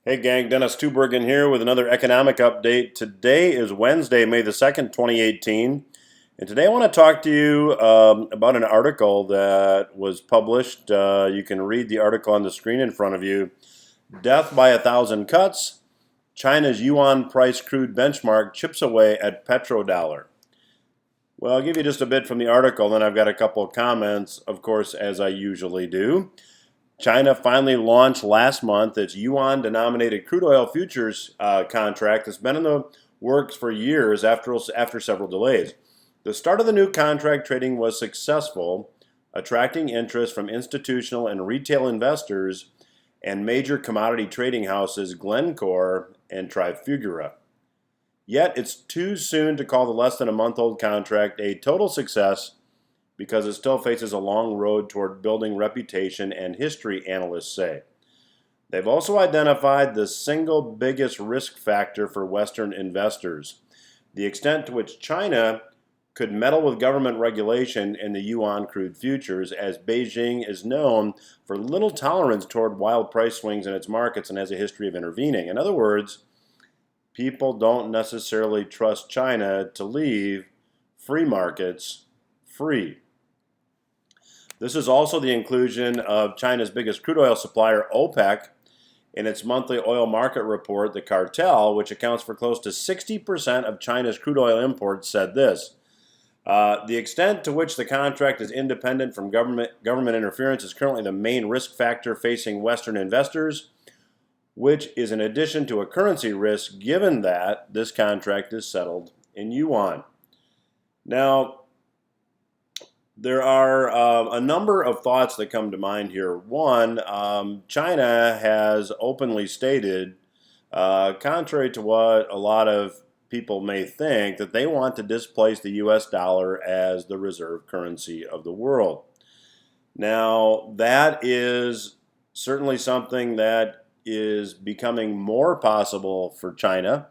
Hey gang, Dennis Tubbergen here with another economic update. Today is Wednesday, May the 2nd, 2018. And today I want to talk to you about an article that was published. You can read the article on the screen in front of you. Death by 1,000 cuts. China's Yuan price crude benchmark chips away at petrodollar. Well, I'll give you just a bit from the article, then I've got a couple of comments, of course, as I usually do. China finally launched last month its yuan-denominated crude oil futures contract that's been in the works for years after several delays. The start of the new contract trading was successful, attracting interest from institutional and retail investors and major commodity trading houses Glencore and Trafigura. Yet it's too soon to call the less than a month-old contract a total success, because it still faces a long road toward building reputation and history, analysts say. They've also identified the single biggest risk factor for Western investors, the extent to which China could meddle with government regulation in the yuan crude futures, as Beijing is known for little tolerance toward wild price swings in its markets and has a history of intervening. In other words, people don't necessarily trust China to leave free markets free. This is also the inclusion of China's biggest crude oil supplier, OPEC, in its monthly oil market report. The cartel, which accounts for close to 60% of China's crude oil imports, said this. The extent to which the contract is independent from government interference is currently the main risk factor facing Western investors, which is in addition to a currency risk, given that this contract is settled in yuan. Now, there are a number of thoughts that come to mind here. One, China has openly stated, contrary to what a lot of people may think, that they want to displace the US dollar as the reserve currency of the world. Now, that is certainly something that is becoming more possible for China.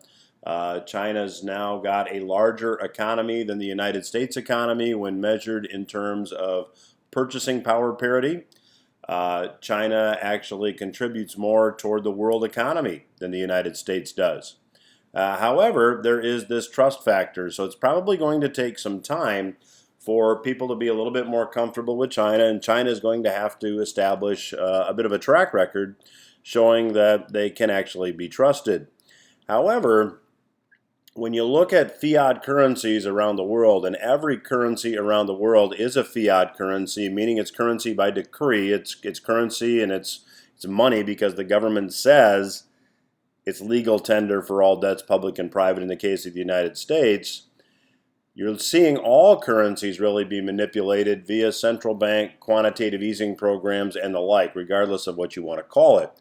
China's now got a larger economy than the United States economy when measured in terms of purchasing power parity. China actually contributes more toward the world economy than the United States does. However, there is this trust factor, so it's probably going to take some time for people to be a little bit more comfortable with China, and China is going to have to establish a bit of a track record showing that they can actually be trusted. However, when you look at fiat currencies around the world, and every currency around the world is a fiat currency, meaning it's currency by decree, it's currency and it's money because the government says it's legal tender for all debts, public and private, in the case of the United States. You're seeing all currencies really be manipulated via central bank quantitative easing programs and the like, regardless of what you want to call it.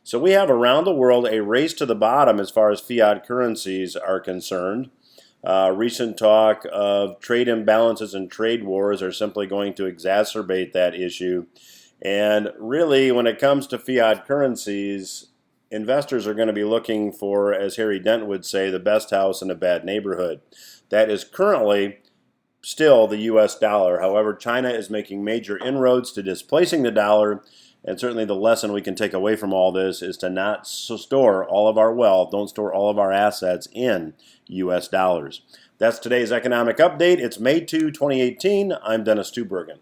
So we have around the world a race to the bottom as far as fiat currencies are concerned. Recent talk of trade imbalances and trade wars are simply going to exacerbate that issue. And really, when it comes to fiat currencies, investors are going to be looking for, as Harry Dent would say, the best house in a bad neighborhood. That is currently still the US dollar. However, China is making major inroads to displacing the dollar. And certainly the lesson we can take away from all this is to not store all of our wealth, don't store all of our assets in US dollars. That's today's economic update. It's May 2, 2018. I'm Dennis Tubbergen.